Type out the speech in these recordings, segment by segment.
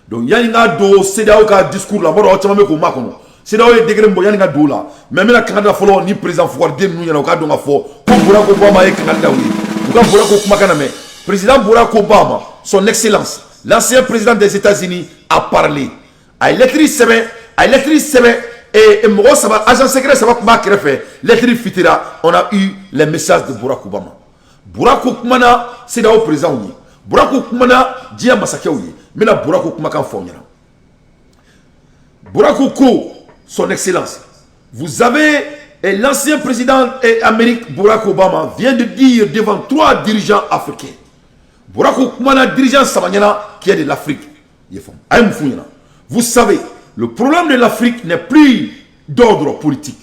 Donc Yaninga do CEDEAO ka discours la moro chama me ko makono. CEDEAO e degré mbo Yaninga do la. Mais mena Canada folo ni président Fouardé nous yana ka do nga fo. Ko Barack Obama e Canada oui. Ko Barack Obama kana me. Président Barack Obama, son excellence, l'ancien président des États-Unis a parlé. A électrice et Moro Saba, agent secret Saba Kuma Krefe, l'électrice fitira, on a eu les messages de Barack Obama. Barack Obama, c'est là au président. Barack Obama, Dia Massaké, mais là, Barack Obama kan formera. Barack Obama, son excellence, vous avez l'ancien président d'Amérique, Barack Obama, vient de dire devant 3 dirigeants africains. Barack Obama, dirigeant Samanyana, qui est de l'Afrique. Vous savez, le problème de l'Afrique n'est plus d'ordre politique.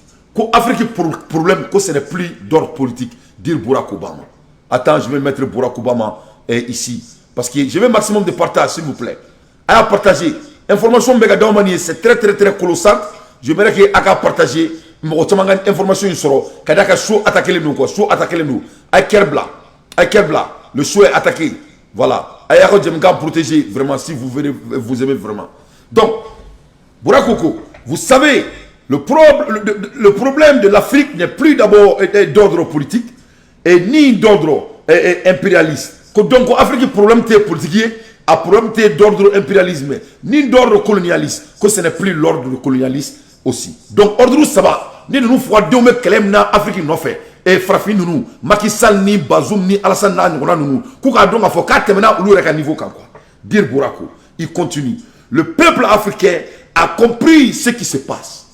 L'Afrique problème, ce n'est plus d'ordre politique. Dire Barack Obama. Attends, je vais mettre Barack Obama ici. Parce que je veux un maximum de partage, s'il vous plaît. À partager. Information c'est très colossal. Je voudrais que à partager. Information Kadaka show attaquer les nous quoi. Show attaquer les nous. Kerbla. Le show est attaqué. Voilà. Ayako Djemga protéger vraiment si vous aimez vraiment. Donc, Bourakoko, vous savez, le problème de l'Afrique n'est plus d'abord d'ordre politique et ni d'ordre impérialiste. Donc, l'Afrique, problème politique, a problème d'ordre impérialisme, ni d'ordre colonialiste, que ce n'est plus l'ordre colonialiste aussi. Donc, ordre ça va. Ni nous faut deux mecs qui na Afrique non fait. Et Frafi nous, Macky Sall ni Bazoum ni Alassane nous, Kouka donc a fait 4 maintenant ou le niveau quoi. Dire Bourako, il continue. Le peuple africain a compris ce qui se passe.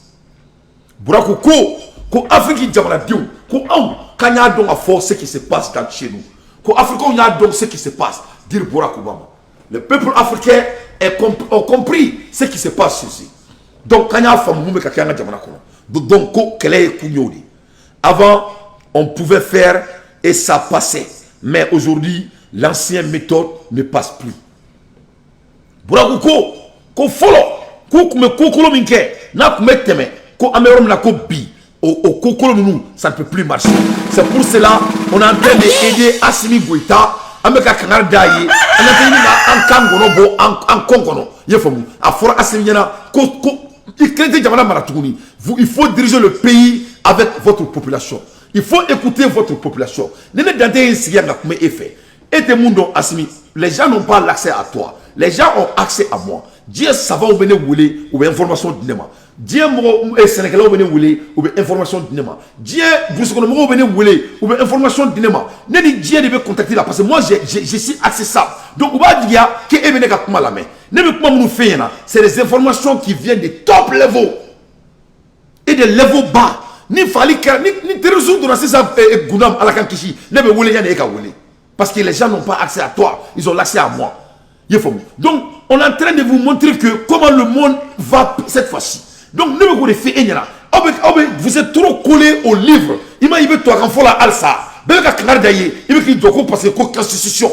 Bourako ko Afrique diamana diou, ko on kanya donc a fait ce qui se passe dans chez nous. Ko Afrique on a donc ce qui se passe. Dire Bourako Obama. Le peuple africain a compris ce qui se passe ici. Donc kanya femme mumbe kakanga diamana ko. Donc ko kele kunyodi. Avant on pouvait faire et ça passait. Mais aujourd'hui, l'ancienne méthode ne passe plus. Bourako ko folo ko kume kokolo minke na kume teme ko amerom na ko bi au kokolo nous ça ne peut plus marcher. C'est pour cela on est en train d'aider Assimi Goïta ameka kangal dayi on a tenu en kangono bo en kongono yefomu a fora Assimi yana ko ikrete jamana maratuni il faut diriger le pays avec votre population. Il faut écouter votre population. Nene dante insiya na kume effet. Et te mundo Assimi, les gens n'ont pas l'accès à toi. Les gens ont accès à moi. Dieu savant ou bien wouler ou bien information d'inema. Dieu sénégalais ou bien wouler ou bien information d'inema. Dieu boussokono ou bien wouler ou bien information d'inema. Ne dit Dieu devait contacter là parce que moi je suis accessible. Donc on va dire que ebene ka kuma la main. Ne me kuma nous fait c'est des informations qui viennent de top level et de level bas. Ni fali ni terrorisme dans ça gounam alakan kishi. Ne me wouler yana eka wouler. Parce que les gens n'ont pas accès à toi, ils ont l'accès à moi. Donc, on est en train de vous montrer que comment le monde va cette fois-ci. Donc, ne me fait vous êtes trop collé au livre. Il m'a dit toi quand faut la alsa. Il veut qu'il doit passer la constitution.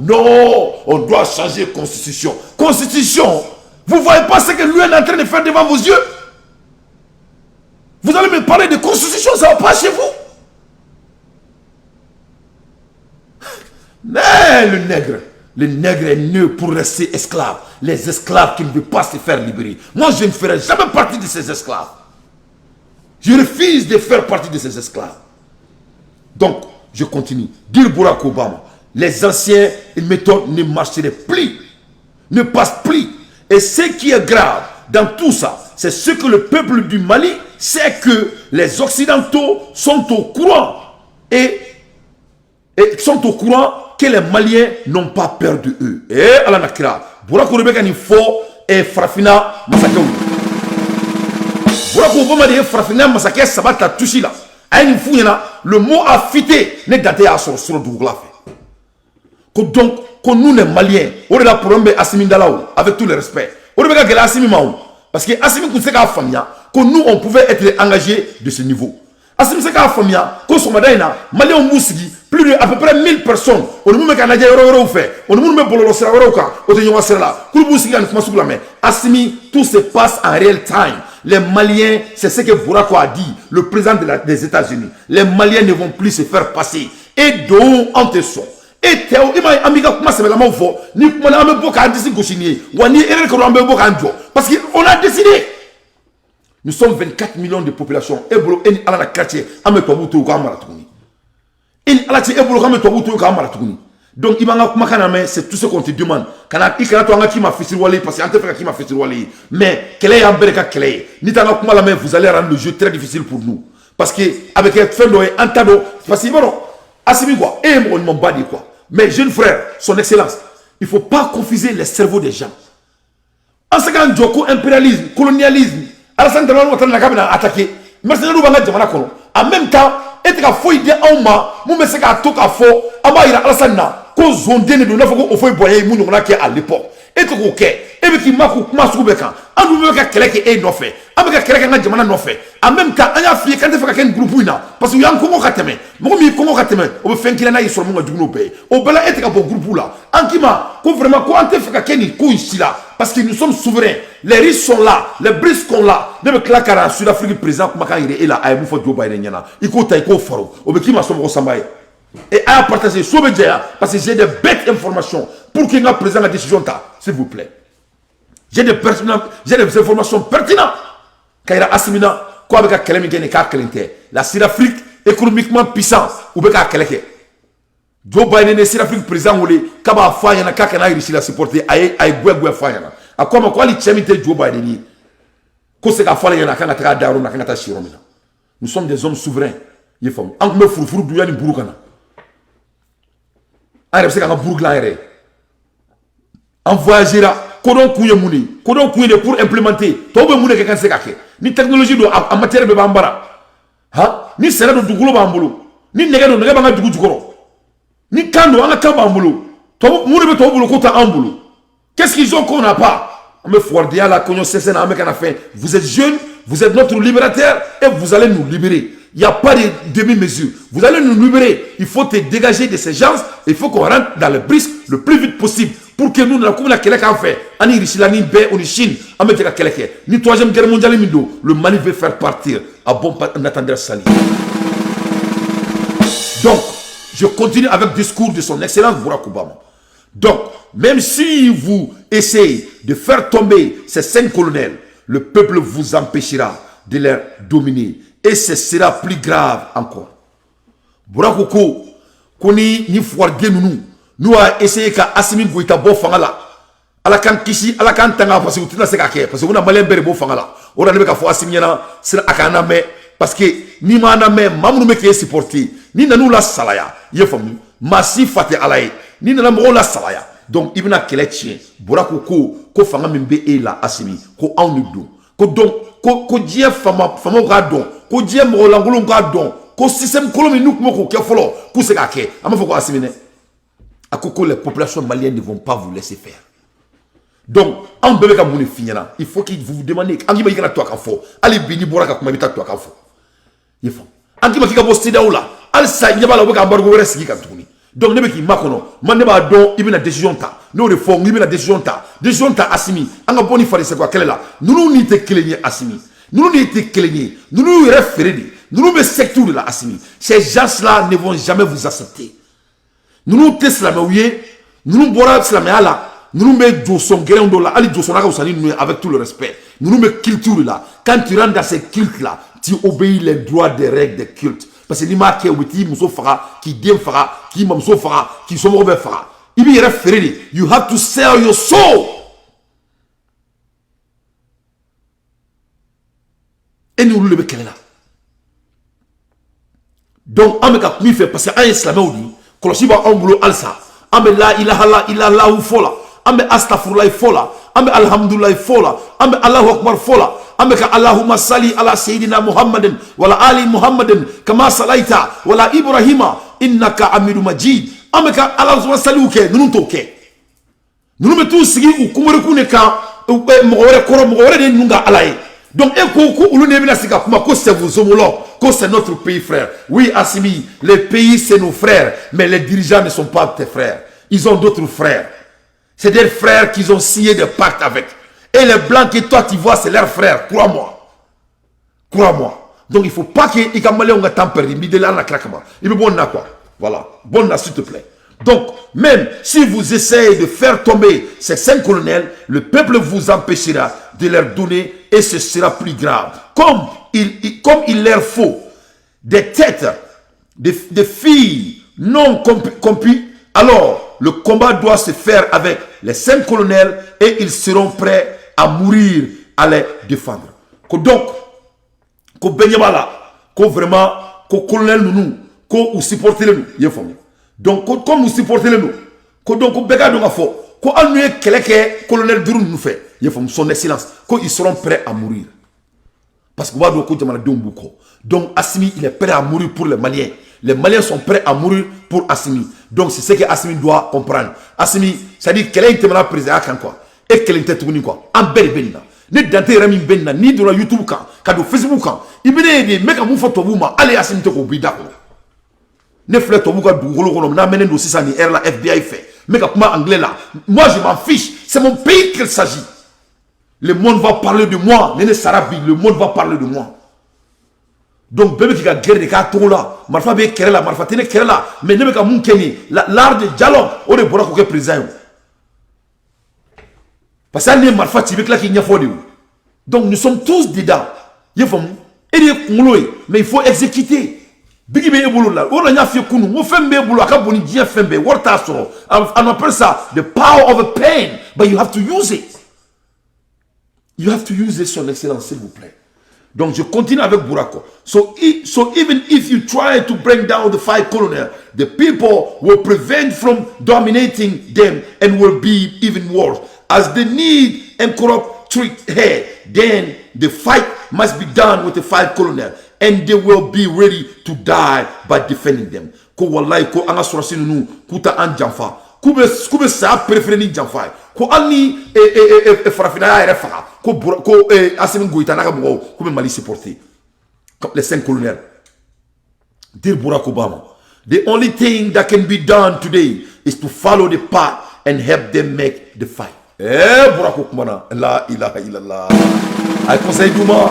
Non, on doit changer la constitution. Constitution, vous ne voyez pas ce que lui est en train de faire devant vos yeux. Vous allez me parler de constitution, ça ne va pas chez vous. Mais le nègre est né pour rester esclave. Les esclaves qui ne veulent pas se faire libérer. Moi, je ne ferai jamais partie de ces esclaves. Je refuse de faire partie de ces esclaves. Donc, je continue. Dire Barack Obama, les anciennes méthodes ne marcheraient plus, ne passent plus. Et ce qui est grave dans tout ça, c'est ce que le peuple du Mali sait que les Occidentaux sont au courant et sont au courant que les Maliens n'ont pas peur de eux. Et Allah nakira, Barack Obama il faut et Farafina massacre. Barack Obama dit Farafina massacre ça va toucher là. Aïe fou le mot a fité ne daté à sur le Douglas. Donc quand nous les Maliens, on est là pour un Assimi Dalao avec tout le respect. On est là Assimi Maou parce que Assimi Kousseka Famia que nous on pouvait être engagés de ce niveau. Assimi Kousseka Famia que son madaina Malien Moussigi plus de à peu près 1000 personnes. On ne peut pas dire fait. On ne peut pas bolo sera roka. On te sera là. Koulouboussi gagne comment la main. Assimi, tout se passe en real time. Les Maliens, c'est ce que Bourako a dit, le président des États-Unis. Les Maliens ne vont plus se faire passer. Et d'où en te sont. Et Théo, il m'a amiga comment c'est la main fort. Ni comment on a beaucoup à décider gauchinier. Ou ni erreur qu'on a beaucoup à dire. Parce qu'on a décidé. Nous sommes 24 millions de population. Et bolo en ala quartier, ame to butu ko amara tuni. En ala ti e bolo ame to butu ko amara tuni. Donc il m'a kuma kana mais c'est tout ce qu'on te demande. Kana ikana to anga ki ma fisir wali parce que ante fait ki ma fisir wali. Mais quel est ambereka quel est. Ni tanga kuma la main vous allez rendre le jeu très difficile pour nous. Parce que avec Fendo et Antado parce que bon Assimi quoi et mon badi quoi. Mais jeune frère, son excellence, il ne faut pas confuser les cerveaux des gens. En ce cas, Djoko, impérialisme, colonialisme, Alassane Dramane Ouattara n'a attaqué. Mercenaires nous banga jamana kono. En même temps, et tu as fait idée en ma, mon message à tout à faux, ama ira Alassane na, cause zonde ne donna faut qu'on fait boyer moun on a qui à l'époque. Et tu ok, et bien qui m'a soubeka, en nous veut que quelqu'un est non fait, avec quelqu'un qui jamana non fait. En même temps, on a fait quand tu fais qu'un groupe parce que y a un Congo kateme, mon mi Congo kateme, on fait qu'il en a sur mon du pays. Au bel est un bon groupe là. En qui m'a, qu'on vraiment quoi on fait qu'un coup ici là, parce que nous sommes souverains. Les risques sont là, les brisques sont là. Même Clacara, Sud-Afrique président, comment il est là, à Moufo Joe Biden yana, il compte il faro, au qui m'a sombre sambaye. Et à partager sur Bédia, parce que j'ai des bêtes informations pour qu'il y ait un président la décision s'il vous plaît. J'ai des informations pertinentes. Quand il y a Assimina, quoi avec la Kélémigène et la Sud-Afrique économiquement puissante, ou avec la Kélémigène. Joe Biden et Sud-Afrique président, ou les Kaba Fayana, Kakana, il a supporté, aïe, Goué Fayana. À quoi il tient Joe Biden? Nous sommes des hommes souverains. En me fourfourou du yani Bourgana. En voyagera, kodon kouye mouni, kodon kouye pour implémenter. Tobe mouni quelqu'un se kake. Ni technologie en matière de bambara. Ha? Ni sera de dougulo bambolo. Ni nega do nega banga dugu dugoro. Ni kando anga kamba ambolo. Tobe mouni be tobe kota ambolo. Qu'est-ce qu'ils ont qu'on n'a pas? Me fordia la cognon cessez na meka na fin. Vous êtes jeunes, vous êtes notre libérateur et vous allez nous libérer. Il n'y a pas de demi-mesure. Vous allez nous libérer. Il faut te dégager de ces gens. Il faut qu'on rentre dans le brisque le plus vite possible. Pour que nous, comme la Kélek fait, Ani Richilani, Bé, on Chine, on met la Kélek. Ni 3e guerre mondiale, le Mali veut faire partir à bon Nathander Sali. Donc, je continue avec le discours de son excellence Barack Obama. Donc, même si vous essayez de faire tomber ces 5 colonels, le peuple vous empêchera de les dominer. Et ce sera plus grave encore. Borakoko, koni ni fouardé nous a essayé qu'à Assimi Goïta bo fangala. Ala kan kishi, ala kan tanga parce que vous tenez à parce que vous n'avez malin bere bo fangala. On a n'importe quoi Assimi yana, c'est akana me parce que ni mana me, mamou me qui est supporté, ni nanou la salaya, yé famu, massi fate alaye, ni nanamo la salaya. Donc ibna keletien, Borakoko, ko fanga mimbe e la Assimi, ko aunidu, ko donc, ko dié fama radon. Ko dié mo langolo ngadon ko système kolomi nous ko ke folo ko se ka ke ama foko Assimine akoko les populations maliennes ne vont pas vous laisser faire. Donc en bébé ka mouni finyana il faut que vous demandez angi ma yikana to ka fo ali bini boraka kuma bita to ka fo yefo angi ma kika bo stida ola al sa nyabala bo ka embargo wera sigi ka tuni. Donc ne be ki makono man ne ba don ibina décision ta no de fo ibina décision ta Assimi anga boni fari se quoi quelle là nous ni te kelenye Assimi. Nous nous étions cléniers, nous nous référés, nous nous secteur de la Assimi. Ces gens-là ne vont jamais vous accepter. Nous nous teslamés, nous nous borons là, nous nous mettons son guérin de là, allez avec tout le respect. Nous nous mettons culture là. Quand tu rentres dans ces cultes-là, tu obéis les droits des règles des cultes. Parce que l'imam qui est outil, Mousso Fara, qui diem Fara, qui Mamso Fara, qui sont mauvais Fara. Il est référé. You have to sell your soul. Et nous le mettons là. Donc, on me fait parce qu'un islamé dit, Koloshiba on boulot alsa, on me la ilaha illallah ou fola, on me astaghfirullah fola, on me alhamdulillah fola, on me Allahu akbar fola, on me Allahumma salli ala sayyidina Muhammadin, wala ali Muhammadin, kama salaita, wala Ibrahima, innaka amiru majid, on me Allahumma salli ouke, nous nous toke. Nous nous tous sigi ou kumuriku neka, mouore koro mouore de nunga alaye. Donc, c'est notre pays frère. Oui, Assimi, les pays c'est nos frères, mais les dirigeants ne sont pas tes frères. Ils ont d'autres frères. C'est des frères qu'ils ont signé des pactes avec. Et les blancs que toi tu vois, c'est leurs frères. Crois-moi. Crois-moi. Donc, il ne faut pas qu'il y ait un temps perdu. Il me bon quoi. Voilà. Bon, s'il te plaît. Donc, même si vous essayez de faire tomber ces 5 colonels, le peuple vous empêchera de leur donner et ce sera plus grave. Comme il leur faut des têtes, des filles non compies, alors le combat doit se faire avec les 5 colonels et ils seront prêts à mourir à les défendre. Donc, ko benyamala, ko vraiment, ko colonel nous, ko ou supporter nous, y famille. Donc, comme vous supportez nous, donc, ko bega donc fo, ko annué quelqu'un colonel Duru nous fait, y famille, son excellence, ko ils seront prêts à mourir. Parce que wado ko jamana dombuko. Donc Assimi il est prêt à mourir pour les Maliens. Les Maliens sont prêts à mourir pour Assimi. Donc c'est ce que Assimi doit comprendre. Assimi, ça dit quel est le président quand quoi et quel est le quoi en bel benna. Ni dante rami benna ni de la YouTube kan, kado Facebook kan. Ibene de meka mu photo buma allez Assimi te ko bidako. Ne flète au bouga du golo na menen do sisa ni la FBI fait. Meka kuma anglais là. Moi je m'en fiche, c'est mon pays qu'il s'agit. Le monde va parler de moi. Néné Sarabi, le monde va parler de moi. Donc, bébé qui a guerre de carton là, Marfa be kere là, Marfa tene kere là, mais ne me ka moukeni, l'art de dialogue, on est pour que président. Parce que Marfa tibek là qui n'y a pas de. Donc, nous sommes tous dedans. Il faut mais il faut exécuter. Bigi be ebolo là, on a fait kunu, on fait mbebolo, akaboni dia fembe, warta soro. On appelle ça the power of a pain, but you have to use it. You have to use it, son excellence, s'il vous plaît. Donc, je continue avec Burako. So even if you try to bring down the 5 colonels, the people will prevent from dominating them and will be even worse. As they need and corrupt trick head, then the fight must be done with the 5 colonels, and they will be ready to die by defending them. Ko wallahi ko anga surasi nunu kuta an janfa. Kube sa préféré ni janfa. Ko ani farafina ya refa. Ko Assimi Goïta naka bugo ko Mali supporter. Les 5 colonels. Dear Barack Obama, the only thing that can be done today is to follow the path and help them make the fight. Barack Obama, la ilaha illallah. Ay conseil duma.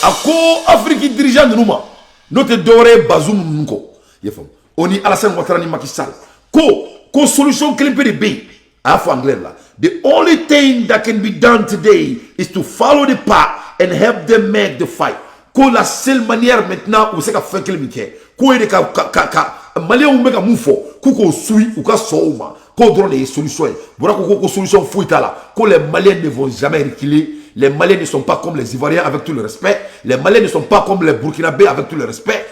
Ako Afrique dirigeant numa. Note doré Bazoum nko. Yefam. Oni Alassane Ouattara ni Macky Sall. Ko solution kelimpe de B. Afro anglais là. The only thing that can be done today is to follow the path and help them make the fight. Ko la seule manière maintenant où c'est qu'à faire kelimike. Ko ede ka malien ou meka moufo. Ko sui ou ka souma. Ko drone des solutions. Voilà ko solution fouita là. Ko les Maliens ne vont jamais reculer. Les Maliens ne sont pas comme les Ivoiriens avec tout le respect. Les Maliens ne sont pas comme les Burkinabés avec tout le respect.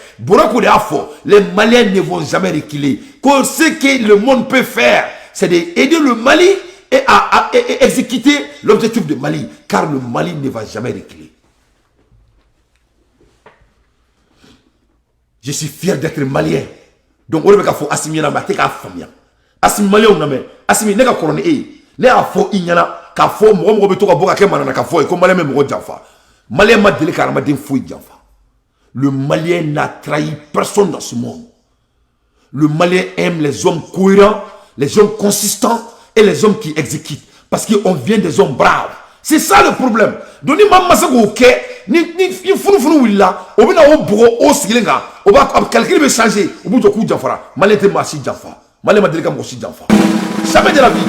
Les Maliens ne vont jamais reculer. Ce que le monde peut faire, c'est d'aider le Mali et à exécuter l'objectif de Mali. Car le Mali ne va jamais reculer. Je suis fier d'être malien. Donc, on va faire Assimi na mate ka famia. Assimi malien on a Assimi ne ka korone ne a fo inyana. Ka fo mo beto ka boka ke manana ka fo e ko malien me mo janfa. Malien ma deli karama den fo janfa. Le Malien n'a trahi personne dans ce monde. Le Malien aime les hommes cohérents, les hommes consistants et les hommes qui exécutent. Parce qu'on vient des hommes braves. C'est ça le problème. Doni mamma sa ko ke ni funu willa o bina o bogo o sigilenga o ba calcul be changer o buto ku janfara Malien te ma si janfa. Malien ma deli ka mo si janfa. Jamais de la vie.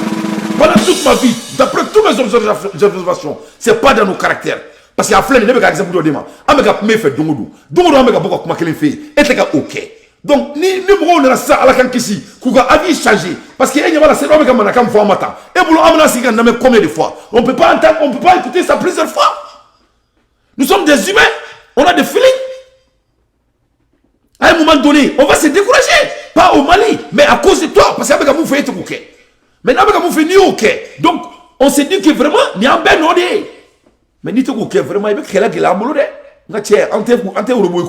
Pendant toute ma vie, d'après toutes mes observations, c'est pas dans nos caractères. Parce qu'il y a plein de gens qui ont exemple de demain. Ameka me fait dongodo. Dongodo ameka boko kuma kelen fait. Et les gars OK. Donc ni on a ça à la kankisi. Kuga avis changé. Parce qu'il y a c'est ameka manakam fois matin. Et boulot amena sigan na me combien de fois. On peut pas entendre, on peut pas écouter ça plusieurs fois. Nous sommes des humains. On a des feelings. À un moment donné, on va se décourager. Pas au Mali, mais à cause de toi. Parce qu'avec vous fait OK. Maintenant avec vous fait ni OK. Donc on s'est dit que vraiment ni en ben odé. Mais ni tout OK vraiment il y a qui l'a boulot de.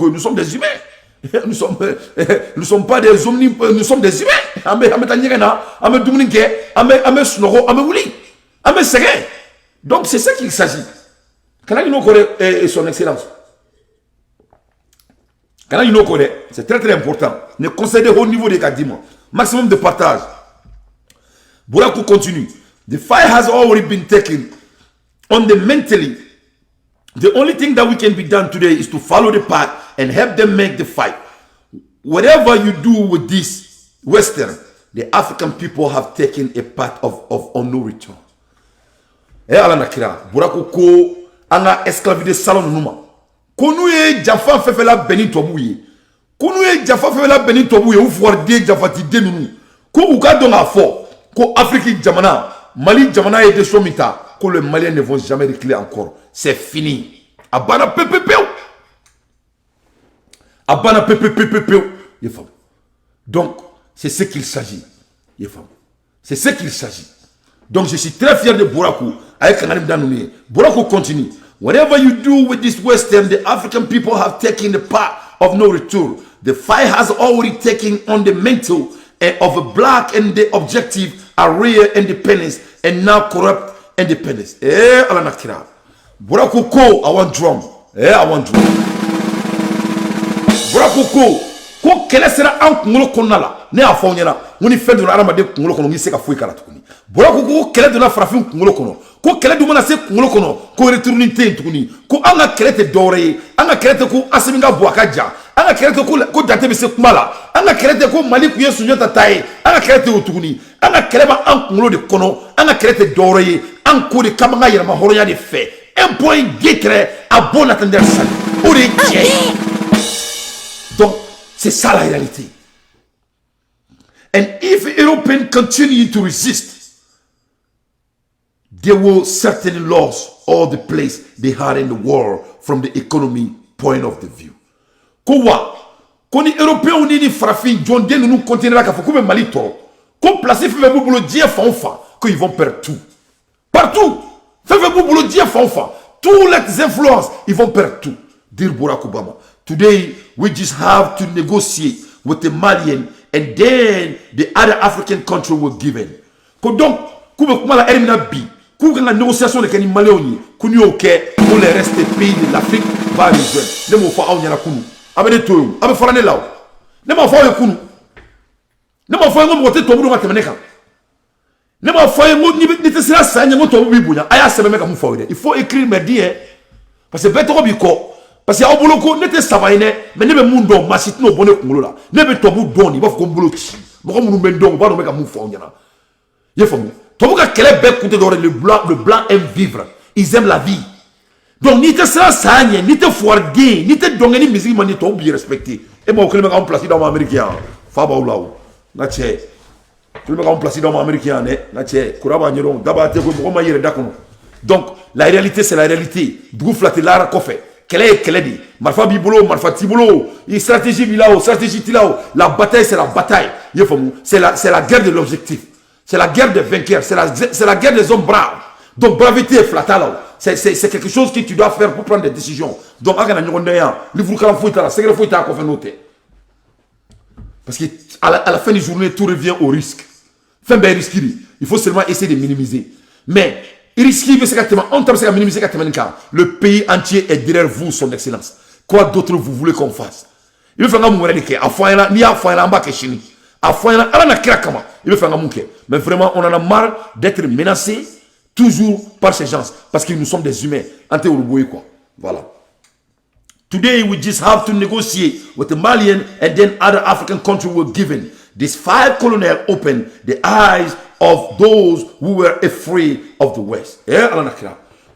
Nous sommes des humains. Nous sommes pas des hommes, nous sommes des humains. Donc c'est ça qu'il s'agit. Quand il connaît son excellence. Quand il connaît, c'est très très important. Ne concédez au niveau des cadiments. Maximum de partage. Bourakou continue. The fight has already been taken on the mentally. The only thing that we can be done today is to follow the path and help them make the fight. Whatever you do with this Western, the African people have taken a path of no return. Et ala nakira, burako ko anga esclavide salon numa. Konou ye jafa fefela beni tobouye. Konou ye jafa fefela beni tobouye ou fwarde jafati denunu. Ko uka donga fo, ko Afrique jamana, Mali jamana et de somita, que les Maliens ne vont jamais récler encore. C'est fini. Abana pepepeu. Abana pepepeu. Donc, c'est ce qu'il s'agit. C'est ce qu'il s'agit. Donc, je suis très fier de Bourakou. Avec Kanarim Danouni. Bourakou continue. Whatever you do with this Western, the African people have taken the path of no return. The fight has already taken on the mental of a black and the objective are real independence and now corrupt independence. Eh, ala nakira. Bourakou ko, I want drum. I want drum. Bourakou ko kele sera an kungolo konala. Ne a fo nyana. Ngoni fedo na arama de kungolo kono ngi se ka fo ikala tukuni. Bourakou ko kele de na farafin kungolo kono. Ko kele du mana se kungolo kono. Ko retourni te tukuni. Ko anga kele te dore. Anga kele te ko asiminga buakaja. Anga kele te ko date be se kumala. Anga kele te ko mali kuye sunyota tai. Anga kele te tukuni. Anga kele ba an kungolo de kono. Anga kele te dore. An ko de kamanga yema horoya de fait. Un point guétre à bon attendeur salut. Donc, c'est ça la réalité. And if Europeans continue to resist, they will certainly lose all the place they had in the world from the economy point of the view. Kowa, koni Européens ni farafin John Den nous continuera qu'à faire Mali toro. Comme placer fait boulot dia fanfa, qu'ils vont perdre tout. Partout. Fait boulot dia fanfa. Tous les influences, ils vont perdre tout. Dire Barack Obama. Today, we just have to negotiate with the Malian and then the other African country will give in. Donc, comme la Ermina B, comme la négociation avec les Maliens, qu'on y a pour le reste des pays de l'Afrique, va rejoindre. Ne m'en faut pas en kunu. Avec tout, avec Farane là. Ne m'en faut pas kunu. Ne m'en faut pas monter tout le monde à Temeneka. Ne m'en faut pas monter ça, ça n'y a pas de problème. Aya se met comme faut. Il faut écrire mes dire parce que bête biko. Parce que au boulot n'était savaine mais ne be mundo masit no bonne kungolo la. Ne be tobu doni ba ko boulot ci. Ba ko munu ben don ba no meka mu fo nyana. Ye famu. Tobu ka kele be koute dore le blanc aime vivre. Ils aiment la vie. Donc ni te sera sanye, ni te foirguer, ni te dongeni musique mani to bien respecté. Et moi kele meka en place dans américain. Fa ba ulaw. Na che. Kele meka en place dans américain na che. Kuraba nyero daba te ko ma yere dakono. Donc la réalité c'est la réalité. Dugou flatter la kofé. Quelle est dit Marfa Bibolo, Marfa Tibolo, stratégie Bilao, stratégie Tilao. La bataille, c'est la bataille. C'est la guerre de l'objectif. C'est la guerre des vainqueurs. C'est la guerre des hommes braves. Donc, bravité et flatala. C'est quelque chose que tu dois faire pour prendre des décisions. Donc, parce qu'à la fin du journée, tout revient au risque. Il faut seulement essayer de minimiser. Mais, le pays entier est derrière vous, son excellence. Quoi d'autre vous voulez qu'on fasse? Il veut faire un mais vraiment, on en a marre d'être menacé toujours par ces gens. Parce que nous sommes des humains. Voilà. Today, we just have to negotiate with the Malian and then other African countries were given. These 5 colonials opened the eyes of those who were afraid of the West.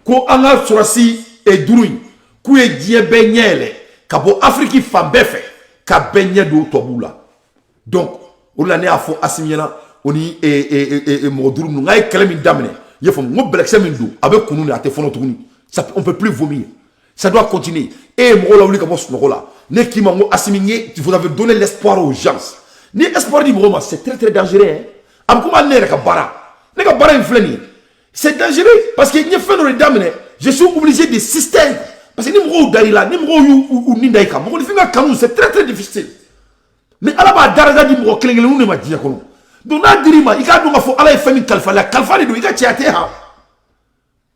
Ko anga surasi e duruin ku e die benyele kabo Afrique fambefe ka benye do tobula. Donc on la ne afo asimiela oni e moduru nu ngai kelemi damne yefo mo belekse mindu avec kunu ate fono tuguni. Ça on peut plus vomir. Ça doit continuer. Et mo la wuli kabo snokola. Ne ki mango asimigné, vous avez donné l'espoir aux gens. Ni espoir di mo c'est très très dangereux hein. Am kuma ne ka bara. Ne ka bara infleni. C'est dangereux parce que je suis obligé de système. Parce que c'est très très difficile. Mais à la base, Daraja dit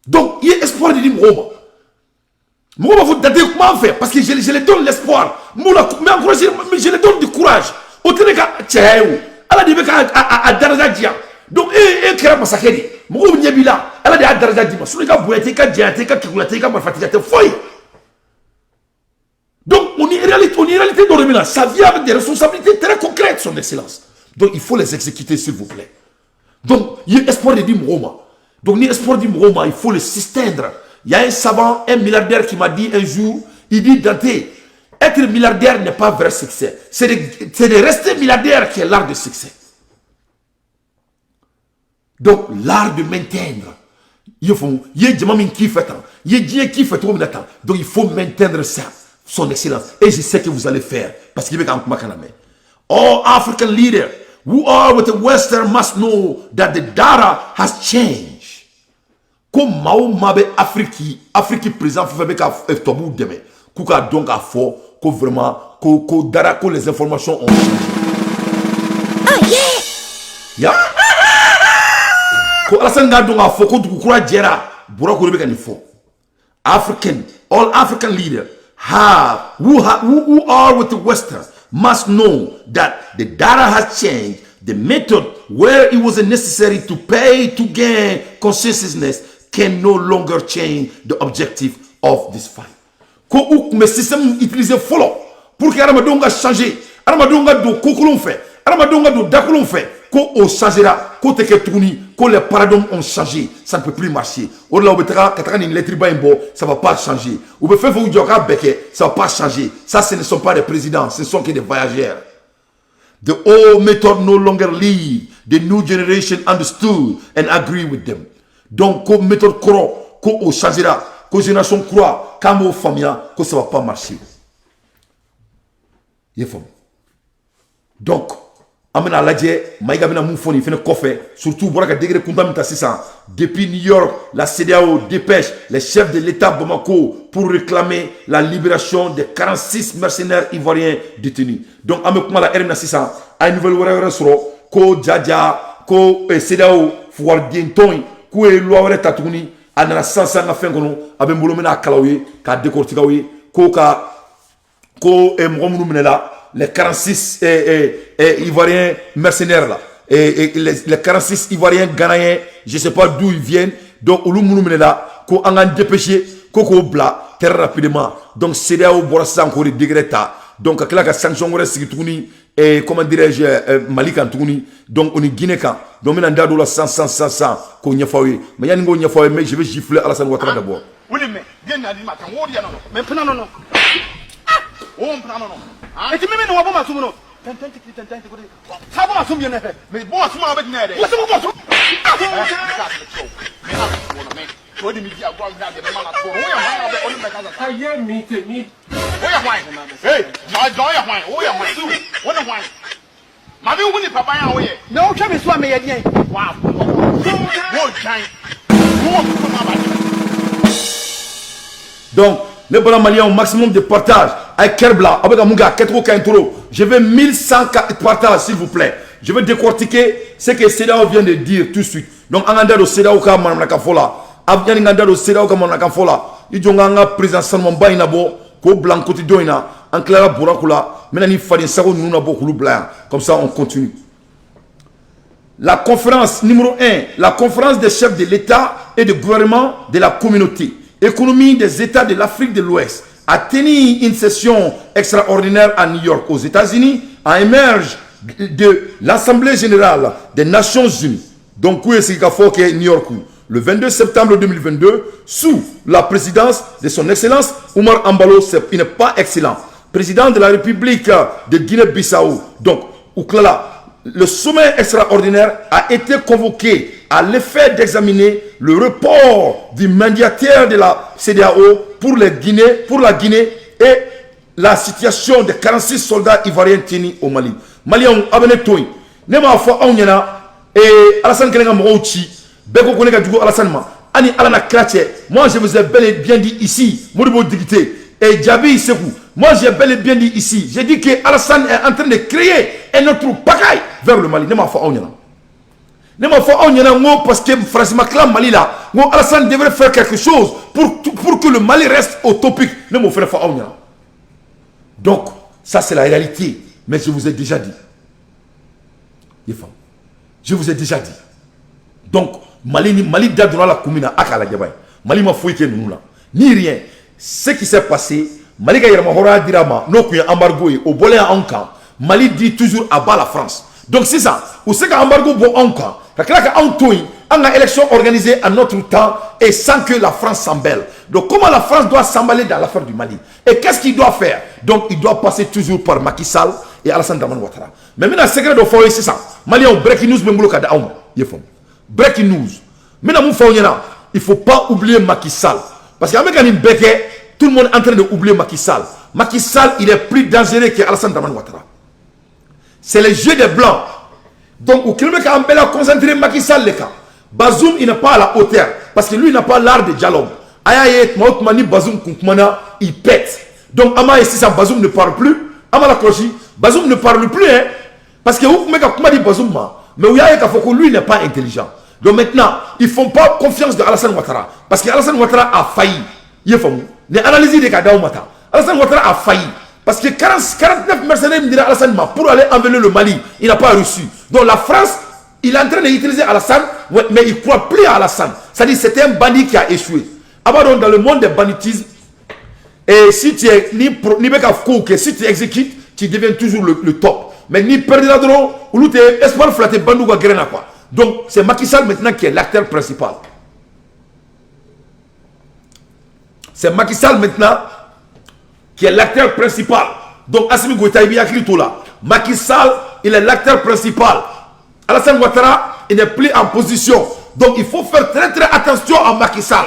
donc, il y a espoir de dire comment faire parce que je les donne l'espoir. Mais je les donne du courage. Au Ténéga, donc, donc, on est réalité dans le ménage. Ça vient avec des responsabilités très concrètes, son excellence. Donc il faut les exécuter s'il vous plaît. Donc il y a espoir de dire Roma. Donc il y a espoir de dire Roma, il faut le s'éteindre. Il y a un savant, un milliardaire qui m'a dit un jour, il dit Dante, être milliardaire n'est pas vrai succès. C'est de rester milliardaire qui est l'art de succès. Donc l'art de maintenir. Il y a des gens qui font tant. Il y a des gens qui font trop de temps. Donc il faut maintenir ça, son excellence. Et je sais que vous allez faire. Parce qu'il y a un all African leaders who are with the Western must know that the data has changed. Comme Mao Mabe Afrique présent fait avec Tobou demain. Kouka donc a fort, que vraiment, que dara, que les informations ont changé. Ah yeah! Yeah? Ko Alassane ga donc a fort, que tu crois Jera, Bura ko rebe kan fort. All African leaders who are with the Western must know that the data has changed. The method where it was necessary to pay to gain consciousness can no longer change the objective of this fight. Ko ou me système utilisé follow pour que Aramadonga changer, Aramadonga do kokulon fait, Aramadonga do dakulon fait, ko o changera, ko te ke tourni, ko les paradigmes ont changé, ça ne peut plus marcher. Ou là, une lettre ça ne va pas changer. Ou be fait vous beke, ça ne va pas changer. Ça, ce ne sont pas des présidents, ce ne sont que des voyageurs. The old method no longer lead. The new generation understood and agree with them. Donc, comme méthode croit, qu'on changera, que génération croit, comme aux familles, que ça ne va pas marcher. Donc, amena ladje maïga bina moufoni fait kofé surtout boraka degré kundamita 600 depuis New York la CEDEAO dépêche les chefs de l'État Bamako pour réclamer la libération des 46 mercenaires ivoiriens détenus. Donc ame kuma la RMNA 600 a une nouvelle wéré soro ko jaja ko CEDEAO fuar dientoy ko e loi wéré tatuni anana 500 nga fengono abe mbolomena kalawi ka décortiquer ko ka ko e mromunu menela les 46 Ivoiriens mercenaires là, et les 46 Ivoiriens ghanéens, je ne sais pas d'où ils viennent, donc on nous là, qu'on a dépêché, qu'on bla très rapidement. Donc c'est là où on a encore des degrés. Donc il y a des sanctions et comment dirais-je, Mali Kantouni, donc on est Guinée. Donc on a dit la 100, qu'on y a fait. Mais il y a une fois, mais je vais gifler Alassane Ouattara d'abord. Oui, mais bien, mais non. Oh, non. Et tu me mets dans ma soumano. Ça va m'assumer, mais bon, assumez avec Ned. What's up? What do you mean? I'm going to have the man at home. I am meeting. Hey, my daughter, oh, yeah, my suit. What a wine. Mammy, when you papa away. No, come and swam me again. Wow. What time? Donc, les bons Maliens ont maximum de partage. Avec Kerbla, avec Amunga, Ketro Kaintoro. Je veux 1100 partages, s'il vous plaît. Je veux décortiquer ce que CEDEAO vient de dire tout de suite. Donc, en andado CEDEAO ka manakafola. Avian ngandado CEDEAO ka manakafola. Idjonganga président Salmon Bainabo, ko blanc quotidien, en clara Burakula, menani Fadin Saro Nuna Bokulu blanc. Comme ça, on continue. La conférence numéro 1, la conférence des chefs de l'État et de gouvernement de la communauté. Économie des États de l'Afrique de l'Ouest a tenu une session extraordinaire à New York aux États-Unis, a émergé de l'Assemblée générale des Nations Unies. Donc, New York, le 22 septembre 2022, sous la présidence de son Excellence Oumar Ambalo, il n'est pas excellent, président de la République de Guinée-Bissau. Donc, Ouklala, le sommet extraordinaire a été convoqué à l'effet d'examiner le report du médiateur de la CEDEAO pour la Guinée et la situation des 46 soldats ivoiriens tenus au Mali. Maliens abene toy. Nema fa onyana et Alassane Kelenga Mouchi, Beko Konega Djugo Alassane Ma. Ani Alana Krache. Moi je vous ai bel et bien dit ici, Modibo Digité et Djabi Sekou. Moi j'ai bel et bien dit ici. J'ai dit que Alassane est en train de créer un autre pagaille vers le Mali. Nema fa onyana. Parce que franchement, Mali là, Alassane devrait faire quelque chose pour que le Mali reste utopique. Donc, ça c'est la réalité. Mais je vous ai déjà dit. Je vous ai déjà dit. Donc, Mali d'Adona la Koumina, Akala Diabay. Mali m'a fouillé nous là. Ni rien. Ce qui s'est passé, Mali Gayama Hora Dirama, non qu'il y a embargo au Bolé en camp. Mali dit toujours à bas la France. Donc c'est ça. Vous savez qu'embargo bon encore. On a élection organisée à notre temps et sans que la France s'embelle. Donc comment la France doit s'emballer dans l'affaire du Mali? Et qu'est-ce qu'il doit faire? Donc il doit passer toujours par Macky Sall et Alassane Dramane Ouattara. Mais maintenant, le secret de Foye, c'est ça. Mali, on breaking news, breaking news. Maintenant, il ne faut pas oublier Macky Sall. Parce qu'avec un Mbeke, tout le monde est en train d'oublier Macky Sall. Macky Sall, il est plus dangereux que Alassane Dramane Ouattara. C'est le jeu des Blancs. Donc, au kilomètre en Bella, concentrer Macky Sall, les cas. Bazoum, il n'est pas à la hauteur. Parce que lui, il n'a pas l'art de dialogue. Ayaye, Maoutmani, Bazoum, Koukmana, il pète. Donc, Ama et Sissa, Bazoum ne parle plus. Ama la Krochi, Bazoum ne parle plus. Hein, parce que vous pouvez dire Bazoum, mais vous voyez que lui, il n'est pas intelligent. Donc maintenant, ils ne font pas confiance de Alassane Ouattara. Parce que Alassane Ouattara a failli. Il faut analyser les cas d'Aoumata. Alassane Ouattara a failli. Parce que 49 mercenaires me diraient Alassane pour aller enlever le Mali. Il n'a pas reçu. Donc la France, il est en train d'utiliser Alassane, mais il ne croit plus à Alassane. C'est-à-dire que c'était un bandit qui a échoué. Alors donc, dans le monde des banditismes, et si tu es si tu exécutes, tu deviens toujours le top. Mais ni perdre la drone, ou tu es espoir flatté, bandou ou grena quoi. Donc c'est Macky Sall maintenant qui est l'acteur principal. C'est Macky Sall maintenant qui est l'acteur principal. Donc Assimi Goïta, il y a écrit tout là. Macky Sall, il est l'acteur principal. Alassane Ouattara, il n'est plus en position. Donc il faut faire très très attention à Macky Sall.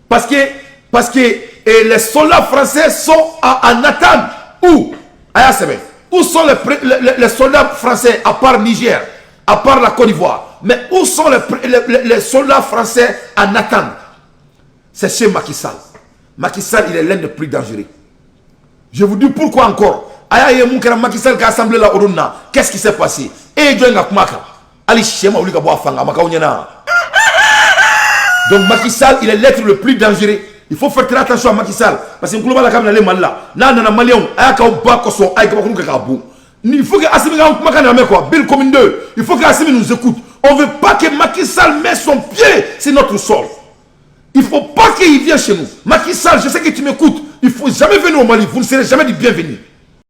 Parce que les soldats français sont en attente. Où? Où sont les soldats français à part Niger, à part la Côte d'Ivoire? Mais où sont les soldats français en attente? C'est chez Macky Sall. Macky Sall, il est l'un des plus dangereux. Je vous dis pourquoi encore. Macky Sall qui a assemblé la Oruna. Qu'est-ce qui s'est passé? Donc Macky Sall, il est l'être le plus dangereux. Il faut faire très attention à Macky Sall. Parce que nous avons les Malais. Il faut que Assimi Bill Commune 2. Il faut que Assimi nous écoute. On ne veut pas que Macky Sall mette son pied sur notre sol. Il ne faut pas qu'il vienne chez nous. Macky Sall, je sais que tu m'écoutes. Il ne faut jamais venir au Mali. Vous ne serez jamais du bienvenu.